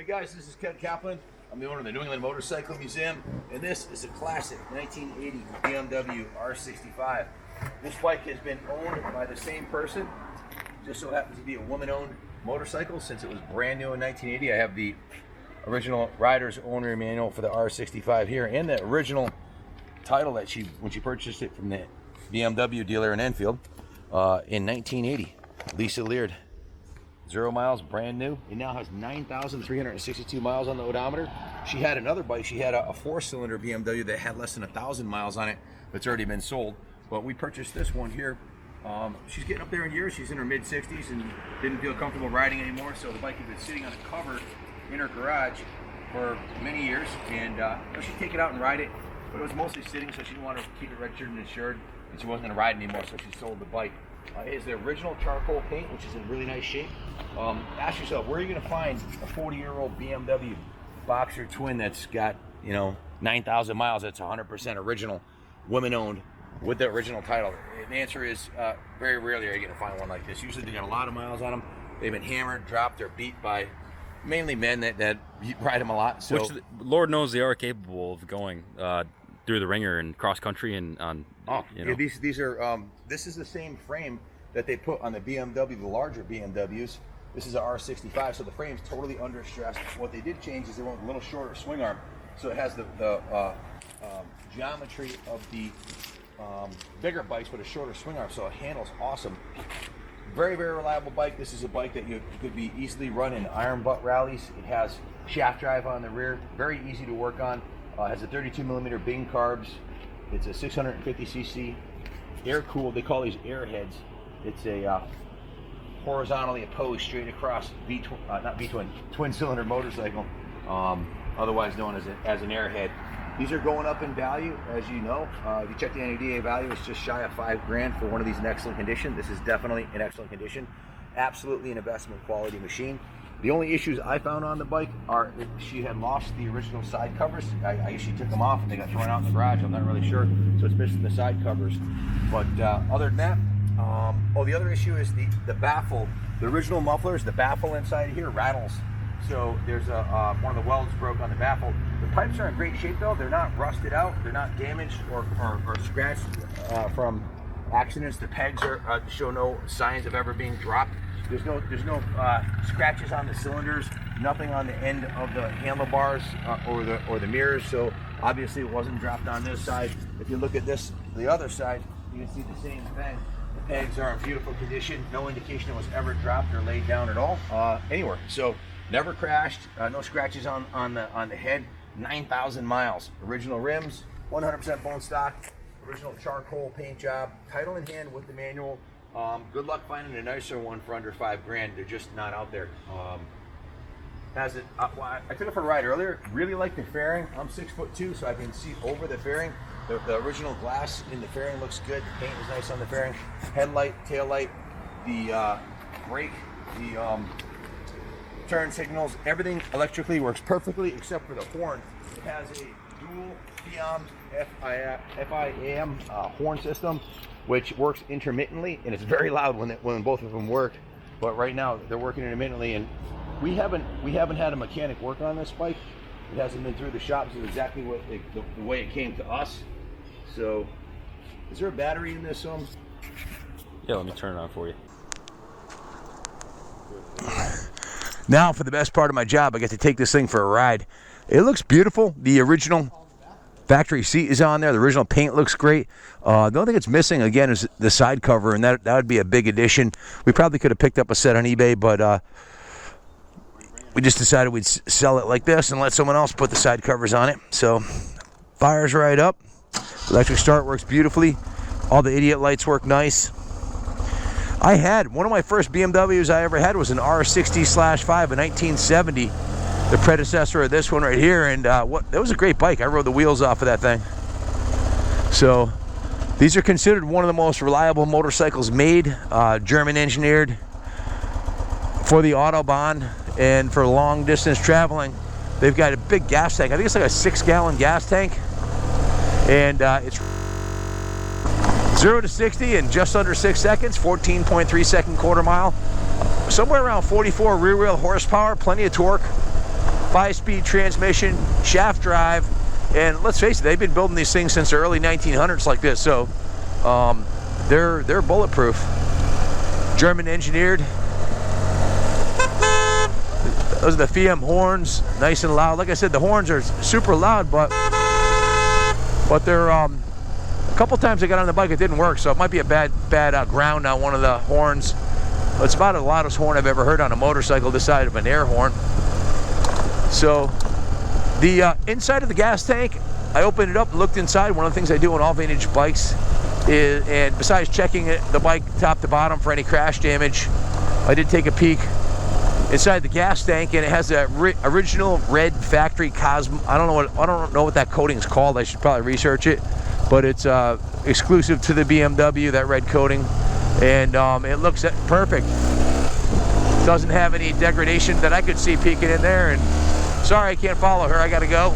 guys, this is Kaplan. I'm the owner of the New England Motorcycle Museum, and this is a classic 1980 BMW R65. This bike has been owned by the same person. Just so happens to be a woman-owned motorcycle since it was brand new in 1980. I have the original rider's owner manual for the R65 here, and the original title that when she purchased it from the BMW dealer in Enfield in 1980. Lisa Leard. 0 miles, brand new. It now has 9,362 miles on the odometer. She had another bike. She had a 4-cylinder BMW that had less than 1,000 miles on it. That's already been sold. But we purchased this one here. She's getting up there in years. She's in her mid-60s and didn't feel comfortable riding anymore. So the bike had been sitting on a cover in her garage for many years. And she'd take it out and ride it. But it was mostly sitting, so she didn't want to keep it registered and insured. And she wasn't going to ride anymore, so she sold the bike. It is the original charcoal paint, which is in really nice shape. Ask yourself, where are you going to find a 40-year-old BMW Boxer twin that's got, 9,000 miles, that's 100% original, women-owned, with the original title? The answer is very rarely are you going to find one like this. Usually they got a lot of miles on them. They've been hammered, dropped, or beat by mainly men that ride them a lot. So, which, Lord knows, they are capable of going through the ringer and cross country and on. Yeah, these are this is the same frame that they put on the BMW, the larger BMWs. This is a R65, so the frame's totally under stress. What they did change is they went a little shorter swing arm, so it has the geometry of the bigger bikes, but a shorter swing arm, so it handles awesome. Very, very reliable bike. This is a bike that you could be easily run in iron butt rallies. It has shaft drive on the rear, very easy to work on. Has a 32mm Bing carbs. It's a 650cc air-cooled, they call these airheads. It's a horizontally opposed, straight across twin-cylinder motorcycle, otherwise known as an airhead. These are going up in value, as you know. If you check the NADA value, it's just shy of $5,000 for one of these in excellent condition. This is definitely in excellent condition. Absolutely an investment quality machine. The only issues I found on the bike are she had lost the original side covers. I guess she took them off and they got thrown out in the garage. I'm not really sure. So it's missing the side covers. But other than that, the other issue is the baffle. The original mufflers, the baffle inside here rattles. So there's one of the welds broke on the baffle. The pipes are in great shape though. They're not rusted out. They're not damaged or scratched from accidents. The pegs show no signs of ever being dropped. There's no scratches on the cylinders, nothing on the end of the handlebars or the mirrors. So obviously it wasn't dropped on this side. If you look at the other side, you can see the same thing. The pegs are in beautiful condition. No indication it was ever dropped or laid down at all anywhere. So never crashed. No scratches on the head. 9,000 miles. Original rims, 100% bone stock. Original charcoal paint job. Title in hand with the manual. Good luck finding a nicer one for under $5,000. They're just not out there. I took it for a ride earlier. Really like the fairing. I'm 6'2", so I can see over the fairing. The original glass in the fairing looks good. The paint is nice on the fairing. Headlight, tail light, the brake, the turn signals, everything electrically works perfectly except for the horn. It has a dual FIAM horn system, which works intermittently, and it's very loud when both of them work. But right now they're working intermittently, and we haven't had a mechanic work on this bike. It hasn't been through the shop. This is exactly the way it came to us. So, is there a battery in this? Yeah, let me turn it on for you. Now for the best part of my job, I get to take this thing for a ride. It looks beautiful. The original factory seat is on there. The original paint looks great. The only thing it's missing, again, is the side cover, and that would be a big addition. We probably could have picked up a set on eBay, but we just decided we'd sell it like this and let someone else put the side covers on it. So, fires right up. Electric start works beautifully. All the idiot lights work nice. I had one of my first BMWs I ever had was an R60/5, a 1970. The predecessor of this one right here, and that was a great bike. I rode the wheels off of that thing. So these are considered one of the most reliable motorcycles made, German engineered for the Autobahn and for long distance traveling. They've got a big gas tank. I think it's like a 6-gallon gas tank, and it's 0 to 60 in just under 6 seconds, 14.3 second quarter mile, somewhere around 44 rear wheel horsepower, plenty of torque. 5-speed transmission, shaft drive, and let's face it, they've been building these things since the early 1900s like this, so they're bulletproof. German engineered. Those are the Fiat horns, nice and loud. Like I said, the horns are super loud, but they're a couple times I got on the bike, it didn't work, so it might be a bad ground on one of the horns. It's about the loudest horn I've ever heard on a motorcycle this side of an air horn. So the inside of the gas tank, I opened it up and looked inside. One of the things I do on all vintage bikes is, and besides checking the bike top to bottom for any crash damage, I did take a peek inside the gas tank, and it has that original red factory I don't know what that coating is called. I should probably research it, but it's exclusive to the BMW, that red coating, and it looks perfect. Doesn't have any degradation that I could see peeking in there. And sorry, I can't follow her. I got to go.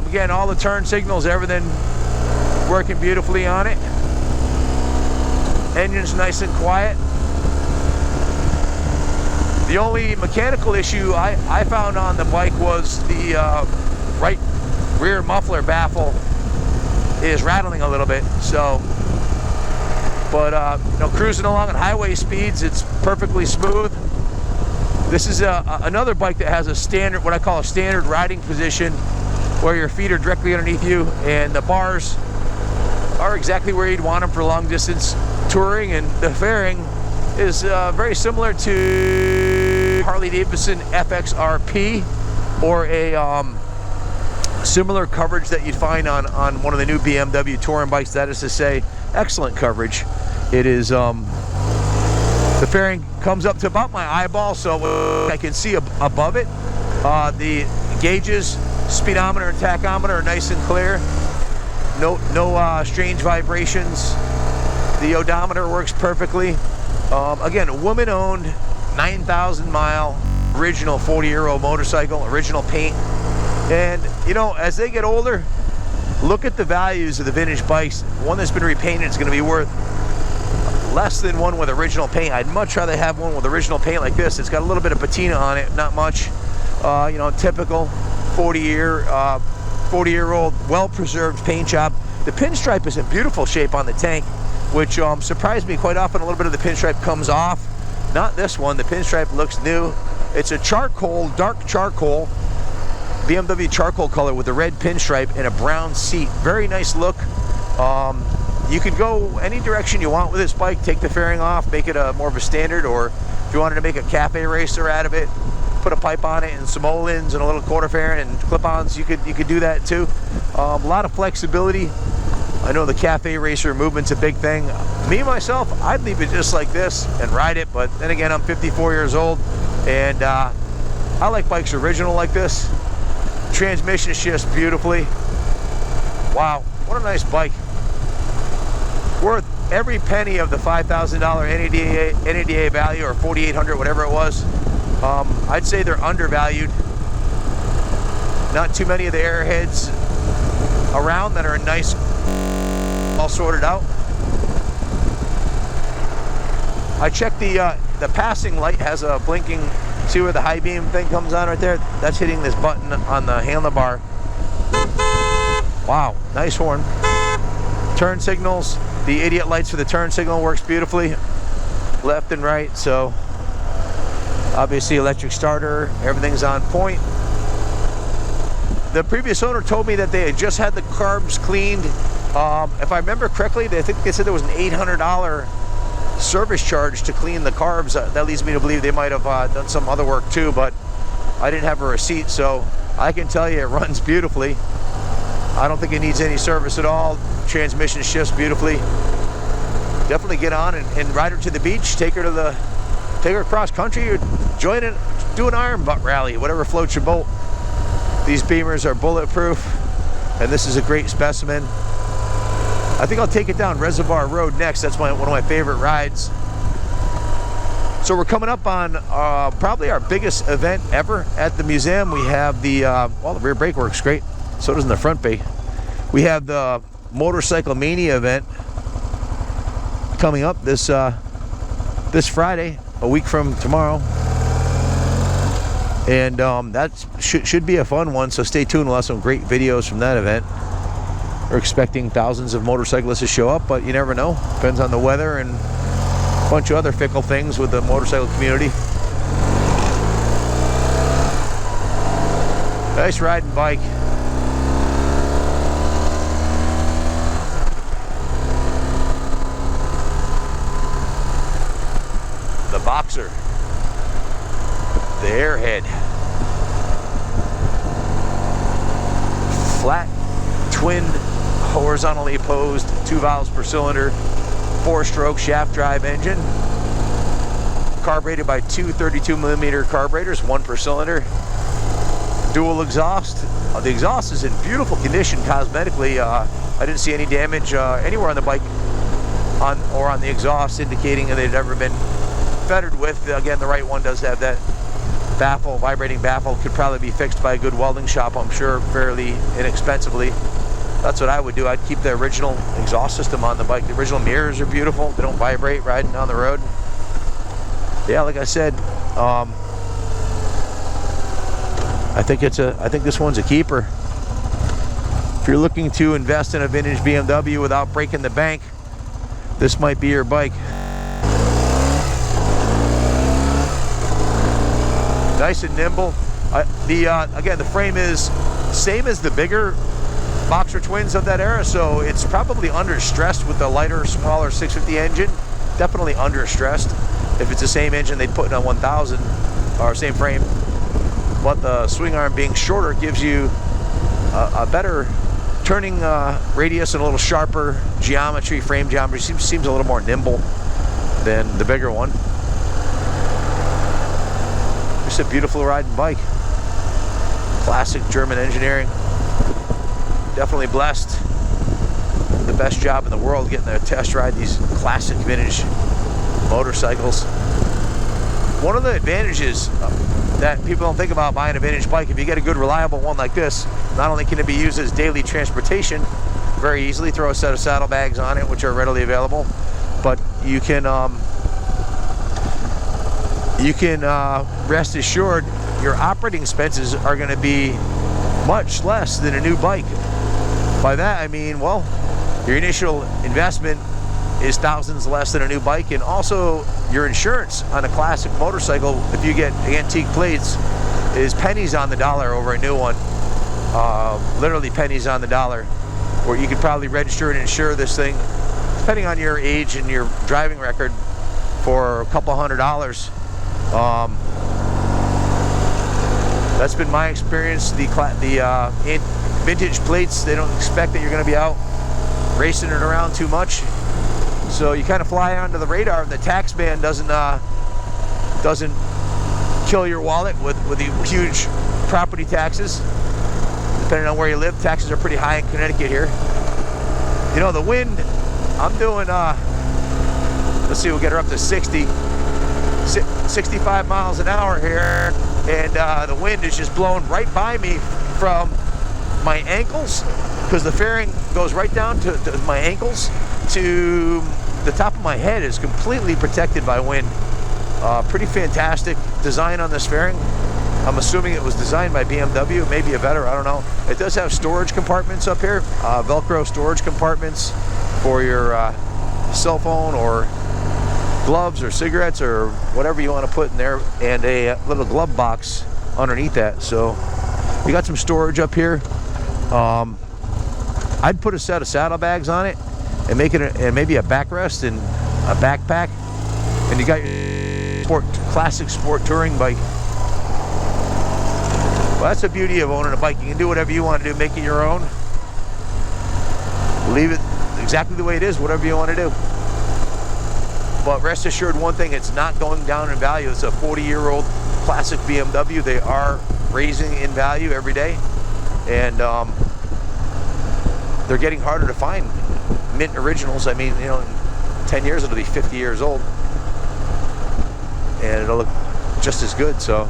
Again, all the turn signals, everything working beautifully on it. Engine's nice and quiet. The only mechanical issue I found on the bike was the right rear muffler baffle is rattling a little bit. So, but you know, cruising along at highway speeds, it's perfectly smooth. This is another bike that has a standard, what I call a standard riding position, where your feet are directly underneath you, and the bars are exactly where you'd want them for long distance touring, and the fairing is very similar to Harley-Davidson FXRP, or a similar coverage that you'd find on one of the new BMW touring bikes. That is to say, excellent coverage. It is, the fairing comes up to about my eyeball, so I can see above it. The gauges, speedometer and tachometer are nice and clear. No strange vibrations. The odometer works perfectly. Again, a woman-owned 9,000-mile original 40-year-old motorcycle, original paint. And you know, as they get older, look at the values of the vintage bikes. One that's been repainted is going to be worth less than one with original paint. I'd much rather have one with original paint like this. It's got a little bit of patina on it, not much. You know, typical 40-year-old, well-preserved paint job. The pinstripe is in beautiful shape on the tank, which surprised me quite often. A little bit of the pinstripe comes off. Not this one. The pinstripe looks new. It's a charcoal, dark charcoal, BMW charcoal color with a red pinstripe and a brown seat. Very nice look. You could go any direction you want with this bike. Take the fairing off, make it more of a standard, or if you wanted to make a cafe racer out of it, put a pipe on it and some O-lins and a little quarter fairing and clip-ons, you could do that too. A lot of flexibility. I know the cafe racer movement's a big thing. Me, myself, I'd leave it just like this and ride it, but then again, I'm 54 years old, and I like bikes original like this. Transmission shifts beautifully. Wow, what a nice bike. Worth every penny of the $5,000 NADA value, or $4,800, whatever it was. I'd say they're undervalued. Not too many of the airheads around that are nice, all sorted out. I checked the passing light has a blinking. See where the high beam thing comes on right there? That's hitting this button on the handlebar. Wow, nice horn. Turn signals. The idiot lights for the turn signal works beautifully, left and right. So obviously electric starter, everything's on point. The previous owner told me that they had just had the carbs cleaned. If I remember correctly, I think they said there was an $800 service charge to clean the carbs. That leads me to believe they might have done some other work too, but I didn't have a receipt, so I can tell you it runs beautifully. I don't think it needs any service at all. Transmission shifts beautifully. Definitely get on and ride her to the beach, take her cross country, or join it, do an iron butt rally, whatever floats your boat. These Beamers are bulletproof, and this is a great specimen. I think I'll take it down Reservoir Road next. That's one of my favorite rides. So we're coming up on probably our biggest event ever at the museum. We have the, well, the rear brake works great. So does in the front brake. We have the Motorcycle Mania event coming up this Friday, a week from tomorrow. And that should be a fun one, so stay tuned. We'll have some great videos from that event. We're expecting thousands of motorcyclists to show up, but you never know. Depends on the weather and a bunch of other fickle things with the motorcycle community. Nice riding bike. The Boxer. The Airhead. Flat twin horizontally opposed 2 valves per cylinder, 4-stroke shaft drive engine, carbureted by two 32mm carburetors, 1 per cylinder, dual exhaust. The exhaust is in beautiful condition cosmetically. I didn't see any damage anywhere on the bike or on the exhaust, indicating that they'd never been fettered with. Again, the right one does have that baffle, vibrating baffle. Could probably be fixed by a good welding shop, I'm sure, fairly inexpensively. That's what I would do. I'd keep the original exhaust system on the bike. The original mirrors are beautiful. They don't vibrate riding down the road. Yeah, like I said, I think this one's a keeper. If you're looking to invest in a vintage BMW without breaking the bank, this might be your bike. Nice and nimble. Again, the frame is same as the bigger Boxer twins of that era, so it's probably under stressed with the lighter, smaller 650 engine. Definitely under stressed. If it's the same engine they'd put in a 1000 or same frame, but the swing arm being shorter gives you a better turning radius and a little sharper geometry, frame geometry. Seems a little more nimble than the bigger one. Just a beautiful riding bike. Classic German engineering. Definitely blessed. The best job in the world getting to test ride these classic vintage motorcycles. One of the advantages that people don't think about buying a vintage bike, if you get a good reliable one like this, not only can it be used as daily transportation very easily, throw a set of saddlebags on it, which are readily available, but you can rest assured your operating expenses are going to be much less than a new bike. By that I mean, well, your initial investment is thousands less than a new bike, and also your insurance on a classic motorcycle, if you get antique plates, is pennies on the dollar over a new one. Literally pennies on the dollar, where you could probably register and insure this thing, depending on your age and your driving record, for a couple $100. That's been my experience. The vintage plates, they don't expect that you're going to be out racing it around too much, so you kind of fly under the radar, and the tax man doesn't kill your wallet with the huge property taxes. Depending on where you live, taxes are pretty high in Connecticut here. You know, the wind, I'm doing let's see, we'll get her up to 65 miles an hour here, and the wind is just blowing right by me from my ankles, because the fairing goes right down to my ankles, to the top of my head is completely protected by wind. Pretty fantastic design on this fairing. I'm assuming it was designed by BMW, maybe a better, I don't know. It does have storage compartments up here, Velcro storage compartments for your cell phone or gloves or cigarettes or whatever you want to put in there, and a little glove box underneath that. So you got some storage up here. I'd put a set of saddlebags on it and make it and maybe a backrest and a backpack, and you got your classic sport touring bike. Well, that's the beauty of owning a bike. You can do whatever you want to do, make it your own, leave it exactly the way it is, whatever you want to do. But rest assured, one thing, it's not going down in value. It's a 40-year-old classic BMW. They are raising in value every day, and they're getting harder to find mint originals. I mean, you know, in 10 years it'll be 50 years old, and it'll look just as good. So,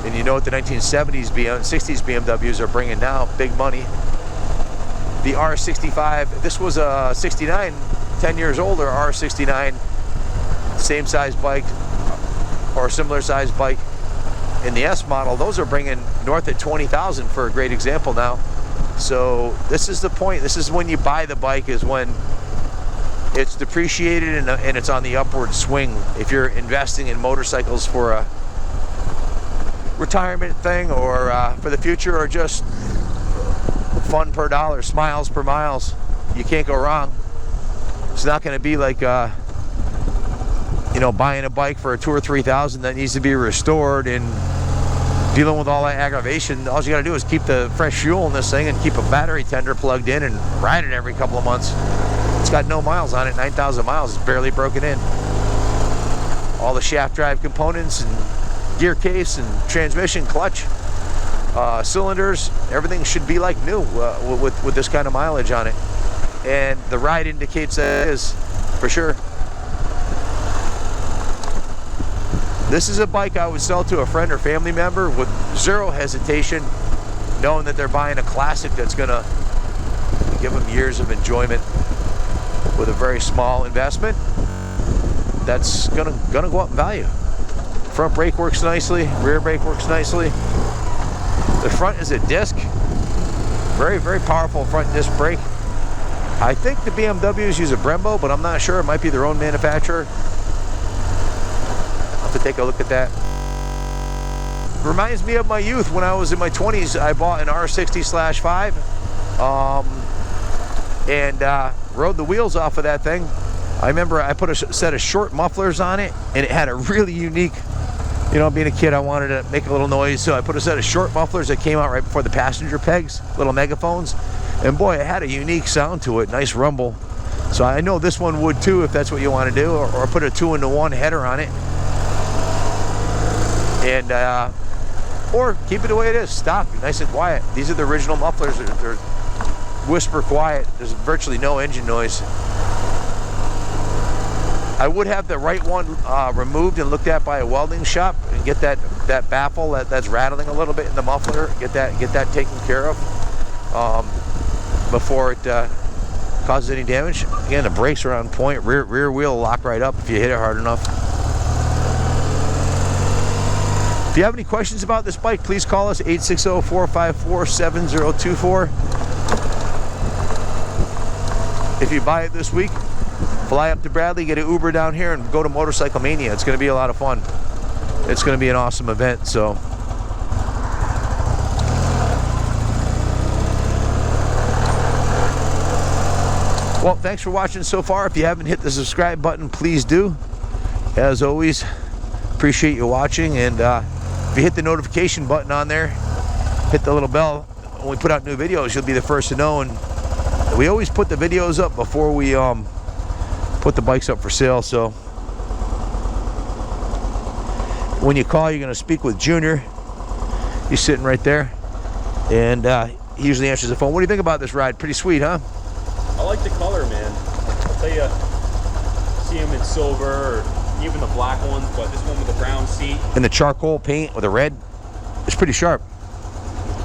and you know what the 1970s, 60s BMWs are bringing now, big money. The R65, this was a 69, 10 years older R69, same size bike, or similar size bike in the S model, those are bringing north of 20,000 for a great example now. So this is the point. This is when you buy the bike, is when it's depreciated and it's on the upward swing. If you're investing in motorcycles for a retirement thing, or for the future, or just fun per dollar, smiles per miles, you can't go wrong. It's not going to be like you know, buying a bike for $2,000 or $3,000 that needs to be restored and dealing with all that aggravation. All you got to do is keep the fresh fuel in this thing and keep a battery tender plugged in and ride it every couple of months. It's got no miles on it, 9,000 miles. It's barely broken in. All the shaft drive components and gear case and transmission, clutch, cylinders, everything should be like new with this kind of mileage on it. And the ride indicates that it is, for sure. This is a bike I would sell to a friend or family member with zero hesitation, knowing that they're buying a classic that's gonna give them years of enjoyment with a very small investment. That's gonna go up in value. Front brake works nicely, rear brake works nicely. The front is a disc, very, very powerful front disc brake. I think the BMWs use a Brembo, but I'm not sure. It might be their own manufacturer. I'll have to take a look at that. Reminds me of my youth. When I was in my 20s, I bought an R60/5 and rode the wheels off of that thing. I remember I put a set of short mufflers on it, and it had a really unique, you know, being a kid, I wanted to make a little noise, so I put a set of short mufflers that came out right before the passenger pegs, little megaphones, and boy, it had a unique sound to it, nice rumble. So I know this one would too, if that's what you want to do, or put a 2-in-1 header on it, and or keep it the way it is, stock, nice and quiet. These are the original mufflers. They're whisper quiet. There's virtually no engine noise. I would have the right one removed and looked at by a welding shop and get that baffle that's rattling a little bit in the muffler, get that taken care of before it causes any damage. Again, the brakes are on point. Rear wheel will lock right up if you hit it hard enough. If you have any questions about this bike, please call us 860-454-7024. If you buy it this week, fly up to Bradley, get an Uber down here, and go to Motorcycle Mania. It's going to be a lot of fun. It's going to be an awesome event. So, well, thanks for watching so far. If you haven't hit the subscribe button, please do. As always, appreciate you watching. And if you hit the notification button on there, hit the little bell. When we put out new videos, you'll be the first to know. And we always put the videos up before we put the bikes up for sale. So when you call, you're going to speak with Junior. He's sitting right there, and he usually answers the phone. What do you think about this ride? Pretty sweet, huh? I like the color, man. I'll tell you, see them in silver or even the black ones, but this one with the brown seat and the charcoal paint with the red, it's pretty sharp.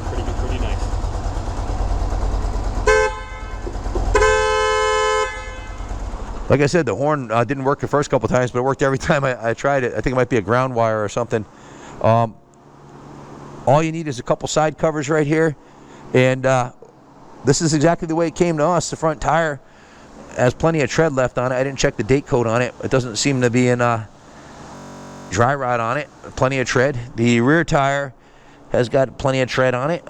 Pretty good, pretty nice. Like I said, the horn didn't work the first couple times, but it worked every time I tried it. I think it might be a ground wire or something. All you need is a couple side covers right here, and this is exactly the way it came to us. The front tire has plenty of tread left on it. I didn't check the date code on it. It doesn't seem to be in dry rot on it. Plenty of tread. The rear tire has got plenty of tread on it.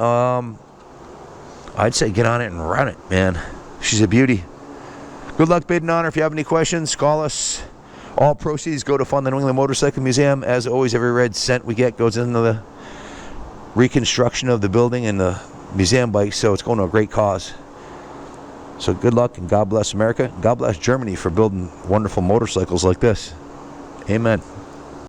I'd say get on it and run it, man. She's a beauty. Good luck bidding on her. If you have any questions, call us. All proceeds go to fund the New England Motorcycle Museum. As always, every red cent we get goes into the reconstruction of the building and the museum bikes, so it's going to a great cause. So good luck, and God bless America. God bless Germany for building wonderful motorcycles like this. Amen.